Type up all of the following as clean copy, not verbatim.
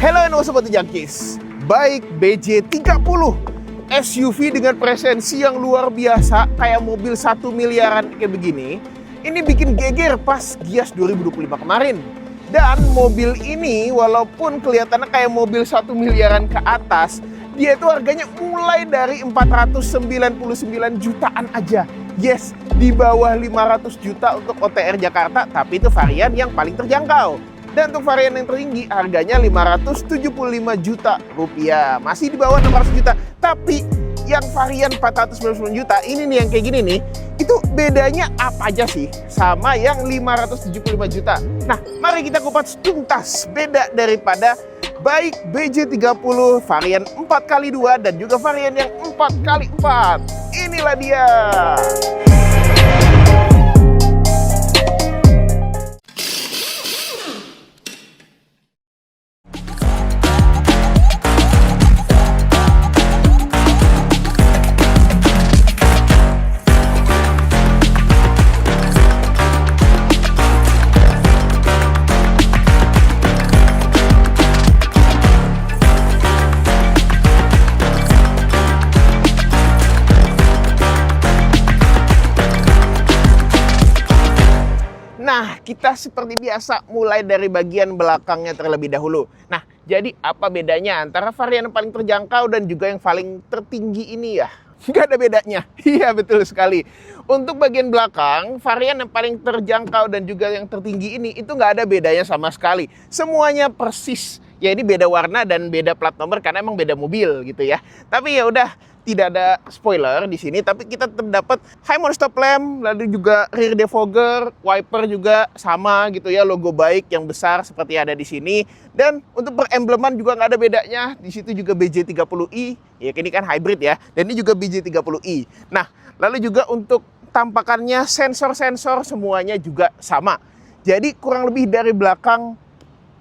Hello Sobat Junkies, baik BJ30 SUV dengan presensi yang luar biasa kayak mobil 1 miliaran kayak begini, ini bikin geger pas Gias 2025 kemarin. Dan mobil ini walaupun kelihatannya kayak mobil 1 miliaran ke atas, dia itu harganya mulai dari 499 jutaan aja. Yes, di bawah 500 juta untuk OTR Jakarta, tapi itu varian yang paling terjangkau. Dan untuk varian yang tertinggi harganya 575 juta rupiah. Masih di bawah 600 juta. Tapi yang varian 499 juta ini nih yang kayak gini nih, itu bedanya apa aja sih sama yang 575 juta? Nah, mari kita kupas tuntas beda daripada baik BJ30 varian 4x2 dan juga varian yang 4x4. Inilah dia. Nah, kita seperti biasa mulai dari bagian belakangnya terlebih dahulu. Nah, jadi apa bedanya antara varian yang paling terjangkau dan juga yang paling tertinggi ini ya? Nggak ada bedanya. Iya, betul sekali. Untuk bagian belakang, varian yang paling terjangkau dan juga yang tertinggi ini, itu nggak ada bedanya sama sekali. Semuanya persis. Ya, ini beda warna dan beda plat nomor karena emang beda mobil gitu ya. Tapi ya udah, tidak ada spoiler di sini, tapi kita tetap dapat high mount stop lamp, lalu juga rear defogger, wiper juga sama gitu ya, logo baik yang besar seperti ada di sini. Dan untuk perembleman juga nggak ada bedanya. Di situ juga BJ30i, ya ini kan hybrid ya, dan ini juga BJ30i. Nah, lalu juga untuk tampakannya sensor-sensor semuanya juga sama. Jadi kurang lebih dari belakang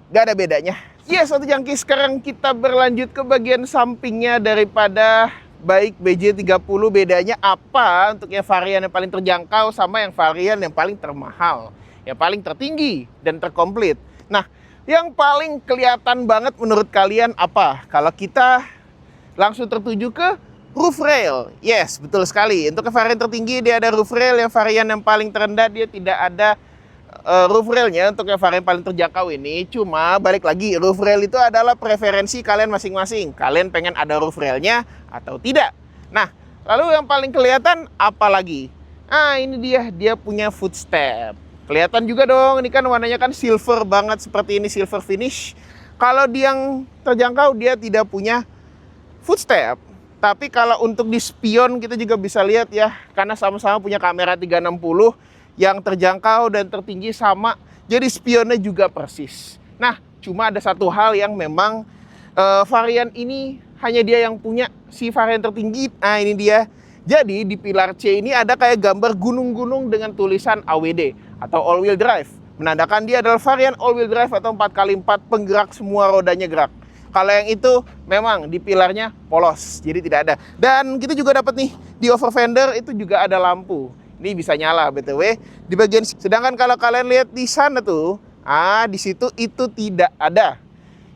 nggak ada bedanya. Yes, Sobat Junkies, sekarang kita berlanjut ke bagian sampingnya daripada baik BJ30. Bedanya apa untuk yang varian yang paling terjangkau sama yang varian yang paling termahal, yang paling tertinggi dan terkomplit. Nah, yang paling kelihatan banget menurut kalian apa? Kalau kita langsung tertuju ke roof rail. Yes, betul sekali. Untuk varian tertinggi dia ada roof rail, yang varian yang paling terendah dia tidak ada roof railnya. Untuk yang varian paling terjangkau ini, cuma balik lagi, roof rail itu adalah preferensi kalian masing-masing. Kalian pengen ada roof railnya atau tidak. Nah, lalu yang paling kelihatan apa lagi? Nah, ini dia punya footstep. Kelihatan juga dong, ini kan warnanya kan silver banget seperti ini, silver finish. Kalau dia yang terjangkau dia tidak punya footstep. Tapi kalau untuk di spion kita juga bisa lihat ya, karena sama-sama punya kamera 360, yang terjangkau dan tertinggi sama, jadi spionnya juga persis. Nah, cuma ada satu hal yang memang varian ini hanya dia yang punya, si varian tertinggi. Nah, ini dia. Jadi di pilar C ini ada kayak gambar gunung-gunung dengan tulisan AWD atau all wheel drive. Menandakan dia adalah varian all wheel drive atau 4x4 penggerak, semua rodanya gerak. Kalau yang itu memang di pilarnya polos, jadi tidak ada. Dan kita juga dapat nih di over fender itu juga ada lampu. Ini bisa nyala BTW di bagian. Sedangkan kalau kalian lihat di sana tuh, di situ itu tidak ada.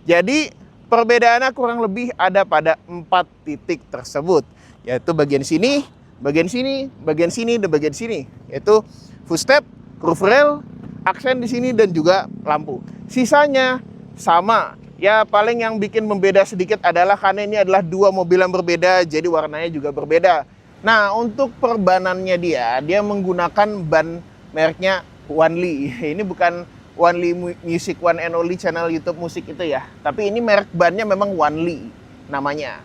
Jadi perbedaannya kurang lebih ada pada 4 titik tersebut, yaitu bagian sini, bagian sini, bagian sini, dan bagian sini, yaitu footstep, roof rail, aksen di sini dan juga lampu. Sisanya sama. Ya paling yang bikin membeda sedikit adalah karena ini adalah dua mobil yang berbeda, jadi warnanya juga berbeda. Nah, untuk perbanannya dia menggunakan ban mereknya Onely. Ini bukan Onely Music, One and Only channel YouTube musik itu ya. Tapi ini merek bannya memang Onely namanya.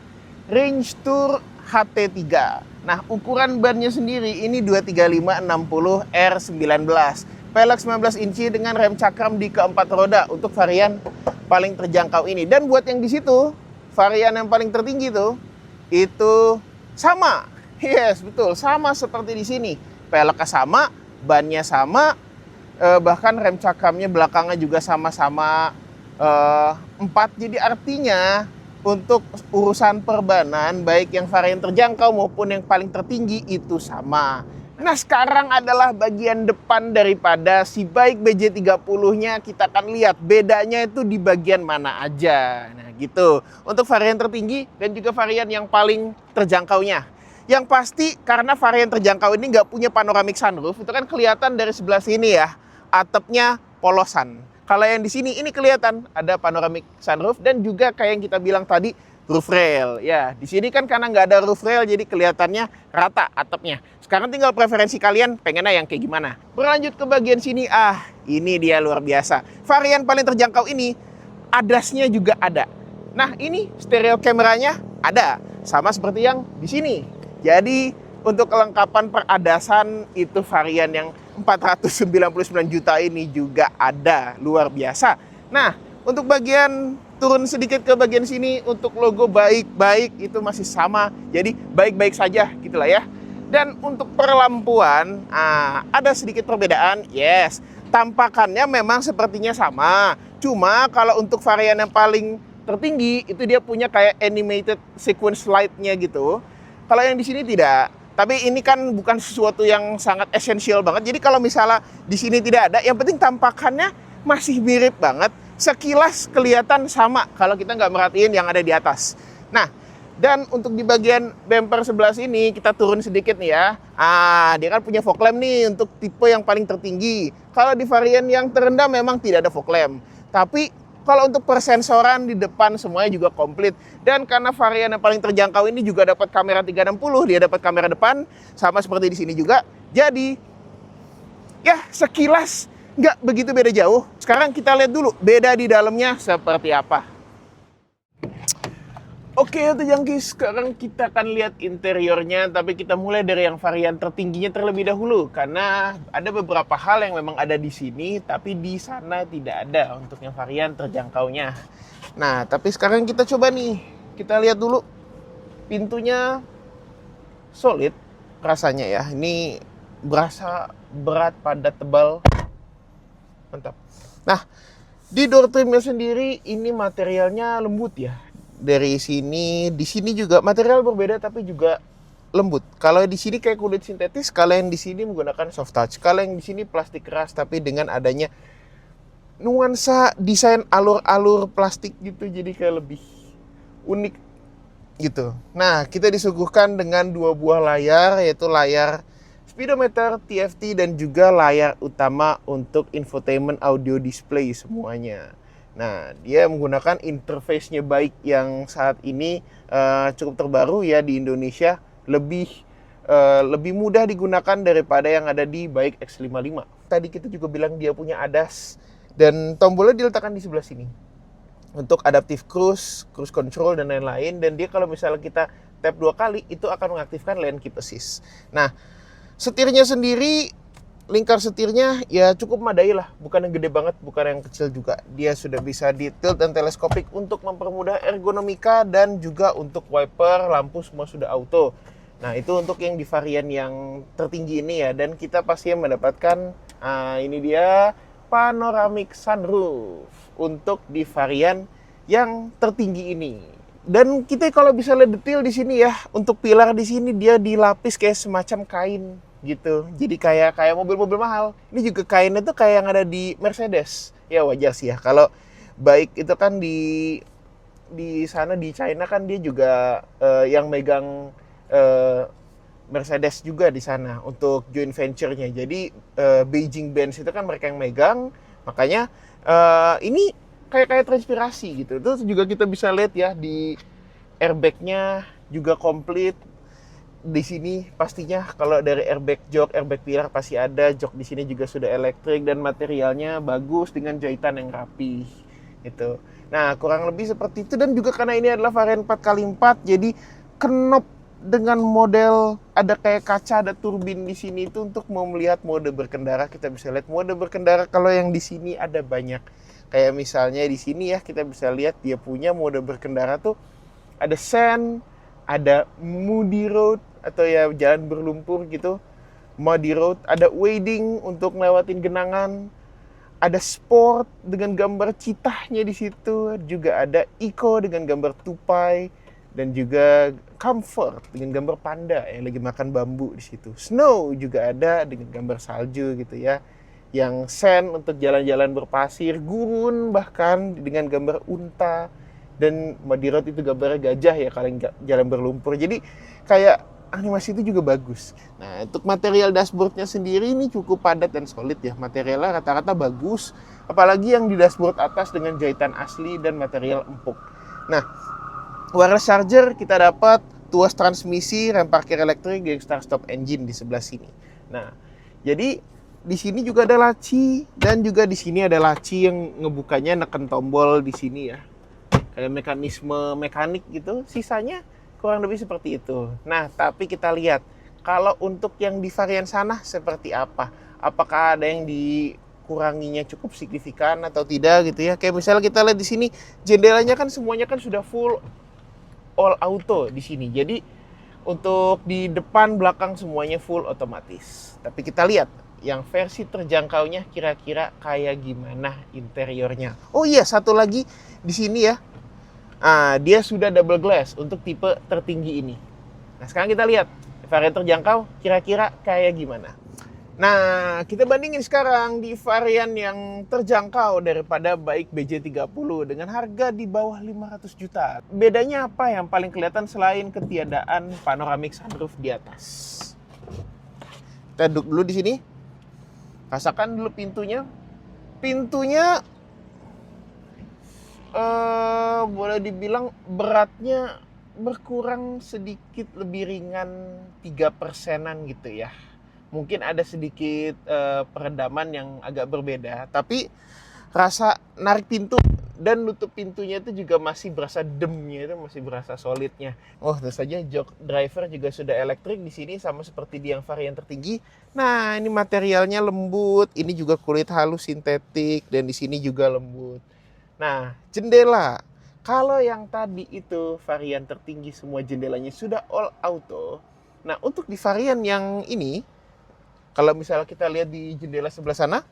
Range Tour HT3. Nah, ukuran bannya sendiri ini 235/60 R19. Pelek 19 inci dengan rem cakram di keempat roda untuk varian paling terjangkau ini. Dan buat yang di situ, varian yang paling tertinggi tuh, itu sama. Yes, betul. Sama seperti di sini. Peleknya sama, bannya sama, bahkan rem cakramnya belakangnya juga sama-sama 4. Jadi artinya untuk urusan perbanan, baik yang varian terjangkau maupun yang paling tertinggi itu sama. Nah, sekarang adalah bagian depan daripada si bike BJ30-nya. Kita akan lihat bedanya itu di bagian mana aja. Nah, gitu. Untuk varian tertinggi dan juga varian yang paling terjangkaunya. Yang pasti karena varian terjangkau ini nggak punya panoramic sunroof, itu kan kelihatan dari sebelah sini ya, atapnya polosan. Kalau yang di sini ini kelihatan ada panoramic sunroof dan juga kayak yang kita bilang tadi roof rail. Ya, di sini kan karena nggak ada roof rail jadi kelihatannya rata atapnya. Sekarang tinggal preferensi kalian pengennya yang kayak gimana. Berlanjut ke bagian sini, ini dia luar biasa. Varian paling terjangkau ini ADAS-nya juga ada. Nah, ini stereo kameranya ada, sama seperti yang di sini. Jadi untuk kelengkapan peradasan itu varian yang 499 juta ini juga ada, luar biasa. Nah, untuk bagian turun sedikit ke bagian sini, untuk logo baik-baik itu masih sama. Jadi baik-baik saja gitulah ya. Dan untuk perlampuan, ada sedikit perbedaan. Yes, tampakannya memang sepertinya sama. Cuma kalau untuk varian yang paling tertinggi, itu dia punya kayak animated sequence light-nya gitu. Kalau yang di sini tidak. Tapi ini kan bukan sesuatu yang sangat esensial banget. Jadi kalau misalnya di sini tidak ada, yang penting tampakannya masih mirip banget. Sekilas kelihatan sama kalau kita nggak merhatiin yang ada di atas. Nah, dan untuk di bagian bumper sebelah sini, kita turun sedikit nih ya. Dia kan punya fog lamp nih untuk tipe yang paling tertinggi. Kalau di varian yang terendah memang tidak ada fog lamp. Tapi kalau untuk persensoran di depan semuanya juga komplit. Dan karena varian yang paling terjangkau ini juga dapat kamera 360, dia dapat kamera depan, sama seperti di sini juga. Jadi, ya sekilas nggak begitu beda jauh. Sekarang kita lihat dulu beda di dalamnya seperti apa. Oke, itu jangkis. Sekarang kita akan lihat interiornya, tapi kita mulai dari yang varian tertingginya terlebih dahulu. Karena ada beberapa hal yang memang ada di sini, tapi di sana tidak ada untuk yang varian terjangkaunya. Nah, tapi sekarang kita coba nih. Kita lihat dulu. Pintunya solid rasanya ya. Ini berasa berat, padat, tebal. Mantap. Nah, di door trimnya sendiri ini materialnya lembut ya. Dari sini, di sini juga material berbeda tapi juga lembut. Kalau di sini kayak kulit sintetis, kalau yang di sini menggunakan soft touch. Kalau yang di sini plastik keras tapi dengan adanya nuansa desain alur-alur plastik gitu, jadi kayak lebih unik gitu. Nah, kita disuguhkan dengan dua buah layar, yaitu layar speedometer, TFT, dan juga layar utama untuk infotainment audio display semuanya. Nah, dia menggunakan interface-nya baik yang saat ini cukup terbaru ya di Indonesia, lebih mudah digunakan daripada yang ada di baik X55. Tadi kita juga bilang dia punya ADAS dan tombolnya diletakkan di sebelah sini untuk adaptive cruise control dan lain-lain. Dan dia kalau misalnya kita tap 2 kali itu akan mengaktifkan lane keep assist. Nah, setirnya sendiri, lingkar setirnya ya cukup memadai lah, bukan yang gede banget, bukan yang kecil juga. Dia sudah bisa di tilt dan teleskopik untuk mempermudah ergonomika, dan juga untuk wiper, lampu semua sudah auto. Nah, itu untuk yang di varian yang tertinggi ini ya, dan kita pasti mendapatkan ini dia panoramic sunroof untuk di varian yang tertinggi ini. Dan kita kalau bisa lihat detail di sini ya, untuk pilar di sini dia dilapis kayak semacam kain gitu. Jadi kayak mobil-mobil mahal. Ini juga kainnya tuh kayak yang ada di Mercedes. Ya wajar sih ya. Kalau baik itu kan di sana di China kan dia juga yang megang Mercedes juga di sana untuk joint venture-nya. Jadi Beijing-Benz itu kan mereka yang megang. Makanya ini kayak transpirasi gitu. Terus juga kita bisa lihat ya di airbag-nya juga komplit. Di sini pastinya kalau dari airbag jok, airbag pilar pasti ada. Jok di sini juga sudah elektrik dan materialnya bagus dengan jahitan yang rapi gitu. Nah, kurang lebih seperti itu. Dan juga karena ini adalah varian 4x4, jadi knob dengan model ada kayak kaca, ada turbin di sini itu untuk mau melihat mode berkendara. Kita bisa lihat mode berkendara kalau yang di sini ada banyak. Kayak misalnya di sini ya, kita bisa lihat dia punya mode berkendara tuh ada sand, ada muddy road atau ya jalan berlumpur gitu, muddy road, ada wading untuk ngelewatin genangan, ada sport dengan gambar citahnya di situ, juga ada eco dengan gambar tupai, dan juga Comfort dengan gambar panda yang lagi makan bambu di situ. Snow juga ada dengan gambar salju gitu ya. Yang Sand untuk jalan-jalan berpasir, Gurun bahkan dengan gambar unta, dan Muddy Road itu gambarnya gajah ya kalau jalan berlumpur. Jadi kayak animasi itu juga bagus. Nah, untuk material dashboardnya sendiri ini cukup padat dan solid ya. Materialnya rata-rata bagus, apalagi yang di dashboard atas dengan jahitan asli dan material empuk. Nah, wireless charger kita dapat, tuas transmisi, rem parkir elektrik, dan start stop engine di sebelah sini. Nah, jadi di sini juga ada laci, dan juga di sini ada laci yang ngebukanya neken tombol di sini ya. Kayak mekanisme mekanik gitu, sisanya kurang lebih seperti itu. Nah, tapi kita lihat kalau untuk yang di varian sana seperti apa? Apakah ada yang dikuranginya cukup signifikan atau tidak gitu ya? Kayak misalnya kita lihat di sini jendelanya kan semuanya kan sudah full all auto di sini. Jadi untuk di depan belakang semuanya full otomatis. Tapi kita lihat yang versi terjangkaunya kira-kira kayak gimana interiornya. Oh iya, satu lagi di sini ya. Dia sudah double glass untuk tipe tertinggi ini. Nah, sekarang kita lihat varian terjangkau kira-kira kayak gimana. Nah, kita bandingin sekarang di varian yang terjangkau daripada baik BJ30 dengan harga di bawah 500 juta. Bedanya apa yang paling kelihatan selain ketiadaan panoramic sunroof di atas? Kita duduk dulu di sini. Rasakan dulu pintunya. Pintunya boleh dibilang beratnya berkurang sedikit, lebih ringan 3%-an gitu ya. Mungkin ada sedikit peredaman yang agak berbeda, tapi rasa narik pintu dan nutup pintunya itu juga masih berasa demnya, itu masih berasa solidnya. Oh, tentu saja jok driver juga sudah elektrik di sini sama seperti di yang varian tertinggi. Nah, ini materialnya lembut, ini juga kulit halus sintetik, dan di sini juga lembut. Nah, jendela. Kalau yang tadi itu varian tertinggi semua jendelanya sudah all auto. Nah, untuk di varian yang ini, kalau misalnya kita lihat di jendela sebelah sana,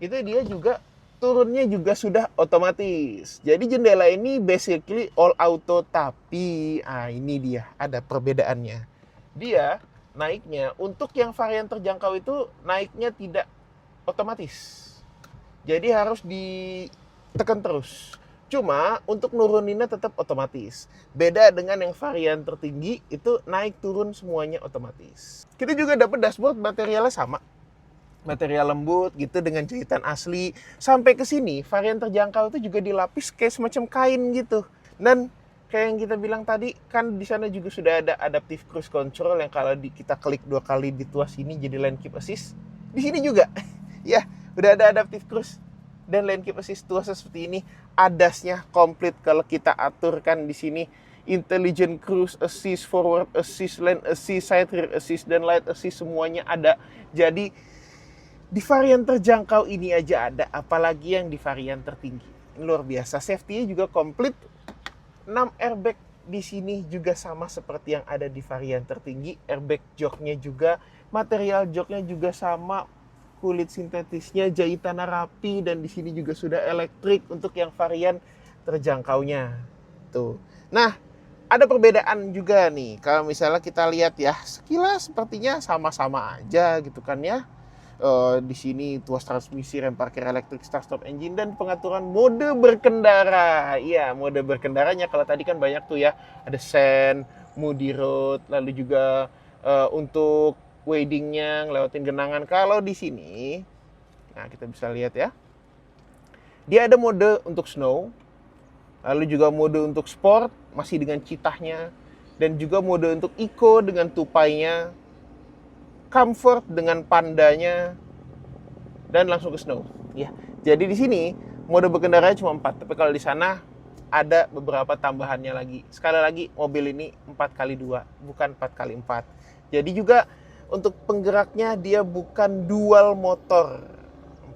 itu dia juga turunnya juga sudah otomatis. Jadi jendela ini basically all auto, tapi ini dia ada perbedaannya. Dia naiknya untuk yang varian terjangkau itu naiknya tidak otomatis. Jadi harus ditekan terus. Cuma untuk nuruninnya tetap otomatis. Beda dengan yang varian tertinggi itu naik turun semuanya otomatis. Kita juga dapat dashboard materialnya sama. Material lembut gitu dengan jahitan asli. Sampai ke sini varian terjangkau itu juga dilapis kayak semacam kain gitu. Dan kayak yang kita bilang tadi kan di sana juga sudah ada adaptive cruise control yang kalau kita klik 2 kali di tuas ini jadi lane keep assist. Di sini juga ya udah ada adaptive cruise dan lane keep assist tuas seperti ini. ADAS-nya komplit kalau kita aturkan di sini. Intelligent cruise assist, forward assist, lane assist, side rear assist, dan light assist semuanya ada. Jadi di varian terjangkau ini aja ada, apalagi yang di varian tertinggi. Luar biasa. Safety-nya juga komplit. 6 airbag di sini juga sama seperti yang ada di varian tertinggi. Airbag joknya juga, material joknya juga sama, kulit sintetisnya, jahitannya rapi, dan di sini juga sudah elektrik untuk yang varian terjangkaunya. Tuh. Nah, ada perbedaan juga nih. Kalau misalnya kita lihat ya, sekilas sepertinya sama-sama aja gitu kan ya. Di sini tuas transmisi, rem parkir elektrik, start stop engine, dan pengaturan mode berkendara. Iya, mode berkendaranya kalau tadi kan banyak tuh ya, ada Sand, Muddy Road, lalu juga untuk wadingnya ngelewatin genangan. Kalau di sini, nah kita bisa lihat ya, dia ada mode untuk snow, lalu juga mode untuk sport masih dengan citahnya, dan juga mode untuk eco dengan tupainya, comfort dengan pandanya, dan langsung ke snow. Ya, jadi di sini mode berkendaranya cuma 4, tapi kalau di sana ada beberapa tambahannya lagi. Sekali lagi, mobil ini 4x2, bukan 4x4. Jadi juga untuk penggeraknya dia bukan dual motor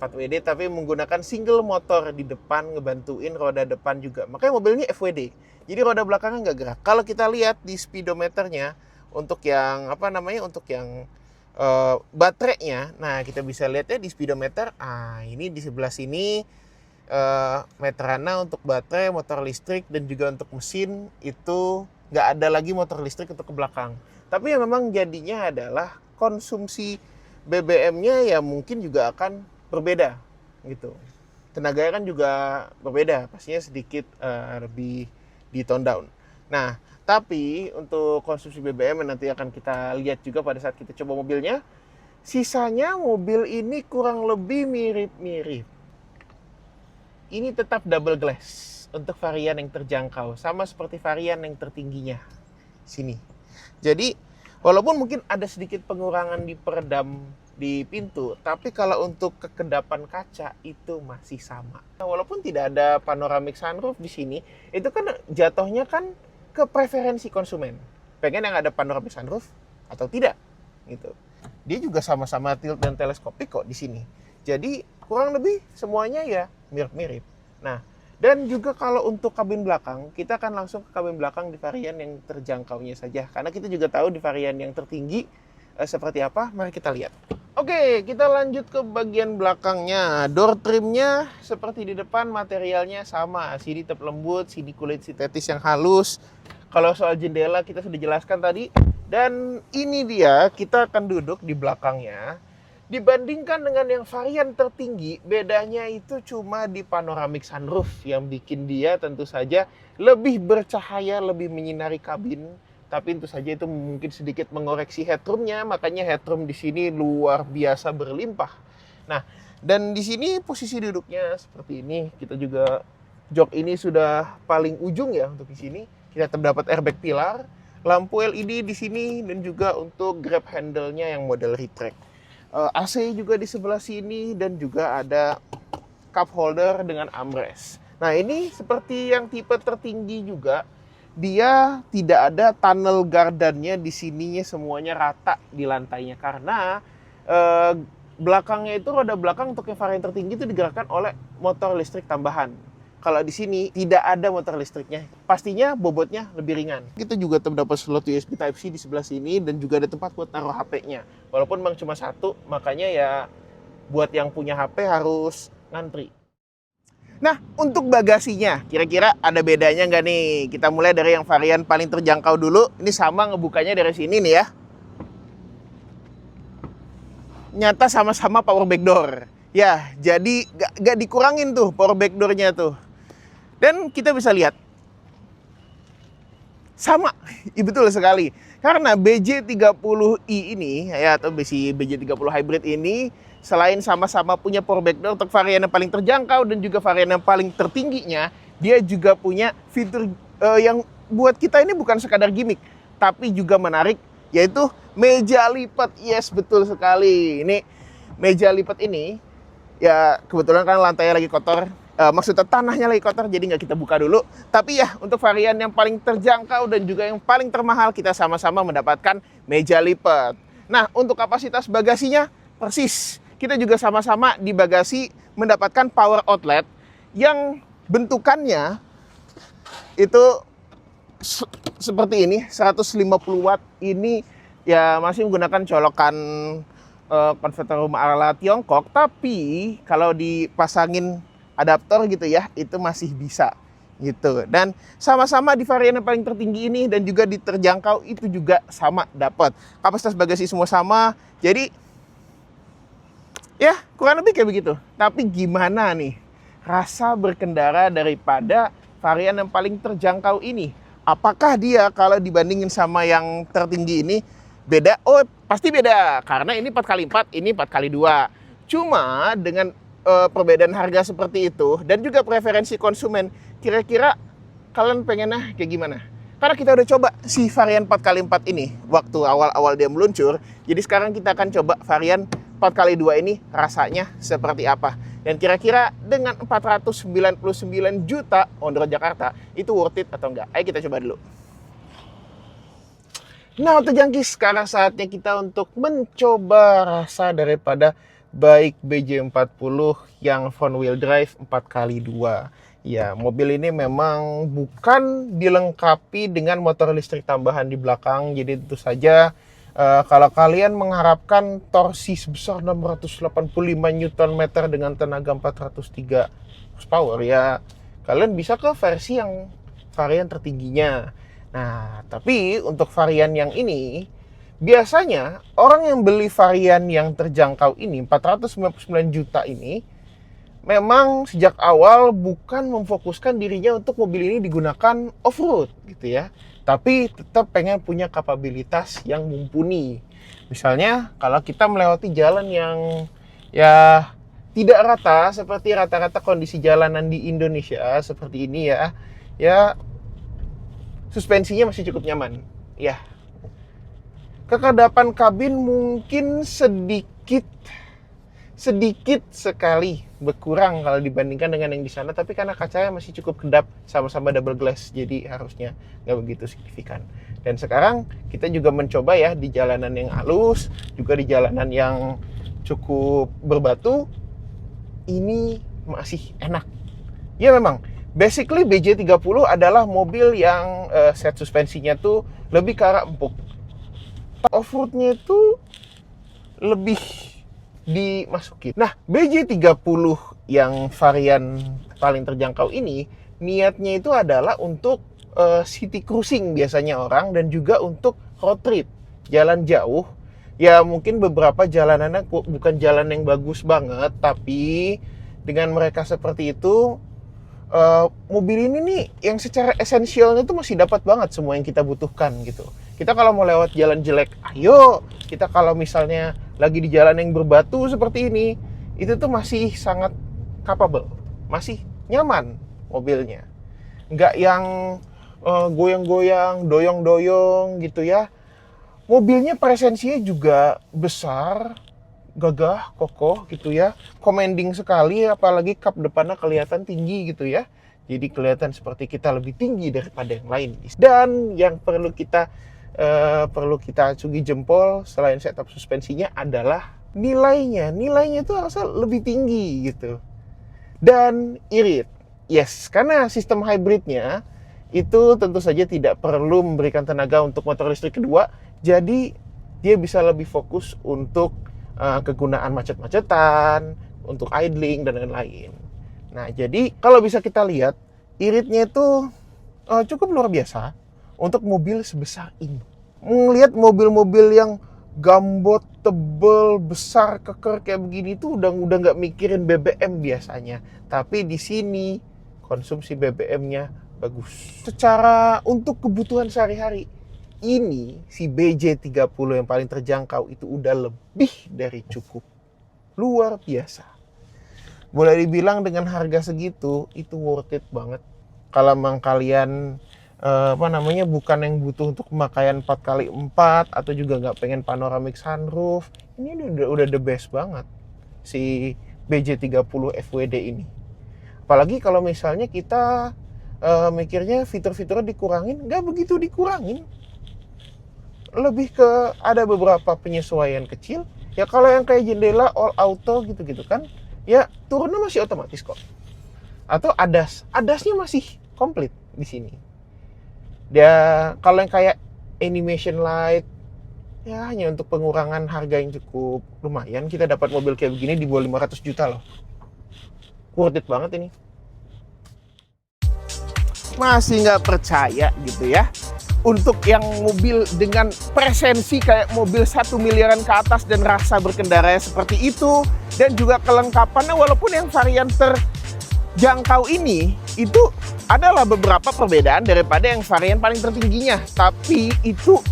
4WD, tapi menggunakan single motor di depan, ngebantuin roda depan juga. Makanya mobilnya FWD. Jadi roda belakangnya nggak gerak. Kalau kita lihat di speedometernya, untuk yang untuk yang baterainya, nah kita bisa lihat ya di speedometer. Ini di sebelah sini meterannya untuk baterai, motor listrik, dan juga untuk mesin itu nggak ada lagi motor listrik untuk ke belakang. Tapi ya memang jadinya adalah konsumsi BBM-nya ya mungkin juga akan berbeda gitu. Tenaganya kan juga berbeda, pastinya sedikit lebih di tone down. Nah, tapi untuk konsumsi BBM yang nanti akan kita lihat juga pada saat kita coba mobilnya, sisanya mobil ini kurang lebih mirip-mirip. Ini tetap double glass untuk varian yang terjangkau, sama seperti varian yang tertingginya. Sini. Jadi, walaupun mungkin ada sedikit pengurangan di peredam di pintu, tapi kalau untuk kekedapan kaca itu masih sama. Nah, walaupun tidak ada panoramic sunroof di sini, itu kan jatuhnya kan ke preferensi konsumen. Pengen yang ada panoramic sunroof atau tidak, gitu. Dia juga sama-sama tilt dan teleskopik kok di sini. Jadi kurang lebih semuanya ya mirip-mirip. Nah, dan juga kalau untuk kabin belakang, kita akan langsung ke kabin belakang di varian yang terjangkaunya saja. Karena kita juga tahu di varian yang tertinggi seperti apa, mari kita lihat. Oke, kita lanjut ke bagian belakangnya. Door trimnya seperti di depan, materialnya sama. Sini tetap lembut, sini kulit sintetis yang halus. Kalau soal jendela kita sudah jelaskan tadi. Dan ini dia, kita akan duduk di belakangnya. Dibandingkan dengan yang varian tertinggi, bedanya itu cuma di panoramic sunroof yang bikin dia tentu saja lebih bercahaya, lebih menyinari kabin. Tapi tentu saja itu mungkin sedikit mengoreksi headroomnya, makanya headroom di sini luar biasa berlimpah. Nah, dan di sini posisi duduknya seperti ini. Kita juga jok ini sudah paling ujung ya untuk di sini. Kita terdapat airbag pilar, lampu LED di sini, dan juga untuk grab handle-nya yang model retract. AC juga di sebelah sini, dan juga ada cup holder dengan armrest. Nah, ini seperti yang tipe tertinggi juga. Dia tidak ada tunnel garden-nya di sininya, semuanya rata di lantainya karena belakangnya itu roda belakang untuk yang varian tertinggi itu digerakkan oleh motor listrik tambahan. Kalau di sini tidak ada motor listriknya, pastinya bobotnya lebih ringan. Kita juga terdapat slot USB Type-C di sebelah sini dan juga ada tempat buat taruh HP-nya. Walaupun memang cuma satu, makanya ya buat yang punya HP harus ngantri. Nah, untuk bagasinya, kira-kira ada bedanya nggak nih? Kita mulai dari yang varian paling terjangkau dulu. Ini sama ngebukanya dari sini nih ya. Nyata sama-sama power back door. Ya, jadi nggak dikurangin tuh power back door-nya tuh. Dan kita bisa lihat. Sama, betul sekali. Karena BJ30i ini, ya atau BJ30 Hybrid ini, selain sama-sama punya power back door untuk varian yang paling terjangkau dan juga varian yang paling tertingginya, dia juga punya fitur yang buat kita ini bukan sekadar gimmick, tapi juga menarik, yaitu meja lipat. Yes, betul sekali. Ini meja lipat ini, ya kebetulan kan lantainya lagi kotor. Maksudnya tanahnya lagi kotor, jadi nggak kita buka dulu. Tapi ya, untuk varian yang paling terjangkau dan juga yang paling termahal, kita sama-sama mendapatkan meja lipat. Nah, untuk kapasitas bagasinya, persis. Kita juga sama-sama di bagasi mendapatkan power outlet yang bentukannya itu seperti ini, 150 watt. Ini ya masih menggunakan colokan konverter rumah ala Tiongkok, tapi kalau dipasangin adaptor gitu ya, itu masih bisa gitu. Dan sama-sama di varian yang paling tertinggi ini dan juga di terjangkau itu juga sama dapat. Kapasitas bagasi semua sama. Jadi ya kurang lebih kayak begitu. Tapi gimana nih rasa berkendara daripada varian yang paling terjangkau ini? Apakah dia kalau dibandingin sama yang tertinggi ini beda? Oh, pasti beda. Karena ini 4x4, ini 4x2. Cuma dengan perbedaan harga seperti itu dan juga preferensi konsumen, kira-kira kalian pengennya kayak gimana? Karena kita udah coba si varian 4x4 ini waktu awal-awal dia meluncur, jadi sekarang kita akan coba varian 4x2 ini rasanya seperti apa. Dan kira-kira dengan 499 juta on the road Jakarta, itu worth it atau enggak? Ayo kita coba dulu. Nah, Autojunkies, sekarang saatnya kita untuk mencoba rasa daripada baik BJ40 yang front wheel drive 4x2. Ya, mobil ini memang bukan dilengkapi dengan motor listrik tambahan di belakang. Jadi tentu saja kalau kalian mengharapkan torsi sebesar 685 Nm dengan tenaga 403 horsepower, ya kalian bisa ke versi yang varian tertingginya. Nah, tapi untuk varian yang ini, biasanya orang yang beli varian yang terjangkau ini, 499 juta ini, memang sejak awal bukan memfokuskan dirinya untuk mobil ini digunakan off-road gitu ya. Tapi tetap pengen punya kapabilitas yang mumpuni. Misalnya kalau kita melewati jalan yang ya tidak rata seperti rata-rata kondisi jalanan di Indonesia seperti ini ya. Ya suspensinya masih cukup nyaman. Ya. Kekedapan kabin mungkin sedikit sekali berkurang kalau dibandingkan dengan yang di sana, tapi karena kacanya masih cukup kedap, sama-sama double glass, jadi harusnya nggak begitu signifikan. Dan sekarang kita juga mencoba ya di jalanan yang halus, juga di jalanan yang cukup berbatu, ini masih enak. Ya memang, basically BJ30 adalah mobil yang set suspensinya tuh lebih ke arah empuk. Off-roadnya itu lebih dimasukin. Nah, BJ30 yang varian paling terjangkau ini, niatnya itu adalah untuk city cruising biasanya orang, dan juga untuk road trip, jalan jauh. Ya mungkin beberapa jalanannya bukan jalan yang bagus banget, tapi dengan mereka seperti itu, mobil ini nih yang secara esensialnya tuh masih dapat banget semua yang kita butuhkan gitu. Kita kalau mau lewat jalan jelek, ayo. Kita kalau misalnya lagi di jalan yang berbatu seperti ini, itu tuh masih sangat capable, masih nyaman mobilnya. Nggak yang goyang-goyang, doyong-doyong gitu ya. Mobilnya presensinya juga besar, gagah, kokoh gitu ya. Commanding sekali, apalagi kap depannya kelihatan tinggi gitu ya. Jadi kelihatan seperti kita lebih tinggi daripada yang lain. Dan yang perlu kita acungi jempol selain setup suspensinya adalah nilainya. Nilainya itu harusnya lebih tinggi gitu. Dan irit. Yes, karena sistem hybridnya itu tentu saja tidak perlu memberikan tenaga untuk motor listrik kedua. Jadi dia bisa lebih fokus untuk kegunaan macet-macetan, untuk idling dan lain-lain. Nah, jadi kalau bisa kita lihat, iritnya itu cukup luar biasa untuk mobil sebesar ini. Melihat mobil-mobil yang gambot, tebel, besar, keker kayak begini tuh udah nggak mikirin BBM biasanya. Tapi di sini konsumsi BBM-nya bagus. Secara untuk kebutuhan sehari-hari, ini si BJ30 yang paling terjangkau itu udah lebih dari cukup. Luar biasa. Boleh dibilang dengan harga segitu, itu worth it banget. Kalau memang kalian bukan yang butuh untuk pemakaian 4x4 atau juga nggak pengen panoramic sunroof, ini udah the best banget si BJ30 FWD ini. Apalagi kalau misalnya kita mikirnya fitur-fiturnya dikurangin, nggak begitu dikurangin. Lebih ke ada beberapa penyesuaian kecil. Ya kalau yang kayak jendela all auto gitu-gitu kan, ya turunnya masih otomatis kok. Atau adasnya masih komplit di sini. Dia kalau yang kayak animation light, ya hanya untuk pengurangan harga yang cukup lumayan, kita dapat mobil kayak begini di bawah 500 juta loh. Worth it banget ini. Masih nggak percaya gitu ya? Untuk yang mobil dengan presensi kayak mobil 1 miliaran ke atas dan rasa berkendaranya seperti itu, dan juga kelengkapannya, walaupun yang varian terjangkau ini itu adalah beberapa perbedaan daripada yang varian paling tertingginya, tapi itu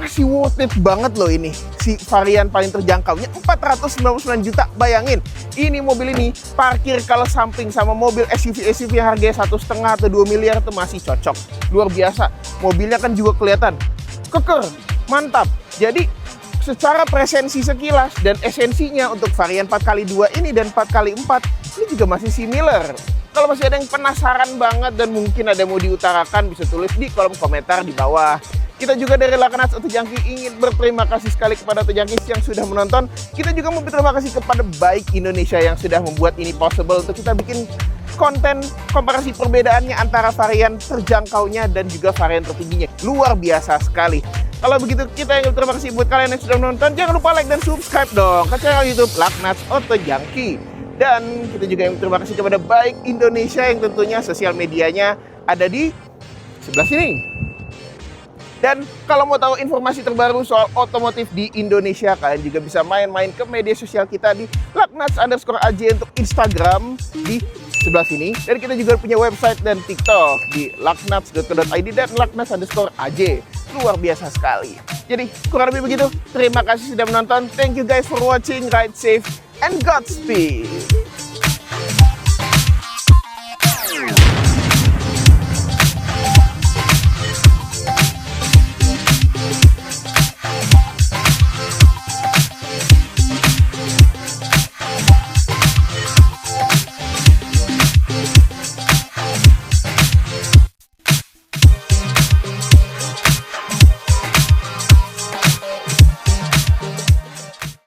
masih worth it banget loh ini. Si varian paling terjangkaunya 499 juta. Bayangin, ini mobil ini parkir kalau samping sama mobil SUV yang harganya 1,5 atau 2 miliar itu masih cocok. Luar biasa. Mobilnya kan juga kelihatan keker, mantap. Jadi secara presensi sekilas dan esensinya untuk varian 4x2 ini dan 4x4 ini juga masih similar. Kalau masih ada yang penasaran banget dan mungkin ada yang mau diutarakan, bisa tulis di kolom komentar di bawah. Kita juga dari Lakanats Auto Junkie ingin berterima kasih sekali kepada Auto Junkies yang sudah menonton. Kita juga mau berterima kasih kepada Bike Indonesia yang sudah membuat ini possible untuk kita bikin konten komparasi perbedaannya antara varian terjangkaunya dan juga varian tertingginya. Luar biasa sekali. Kalau begitu kita yang berterima kasih buat kalian yang sudah menonton. Jangan lupa like dan subscribe dong ke channel YouTube Lakanats Auto Junkie. Dan kita juga yang berterima kasih kepada Bike Indonesia yang tentunya sosial medianya ada di sebelah sini. Dan kalau mau tahu informasi terbaru soal otomotif di Indonesia, kalian juga bisa main-main ke media sosial kita di laknats_aj untuk Instagram di sebelah sini. Dan kita juga punya website dan TikTok di laknats.co.id dan laknats_aj. Luar biasa sekali. Jadi kurang lebih begitu. Terima kasih sudah menonton. Thank you guys for watching. Ride safe and Godspeed.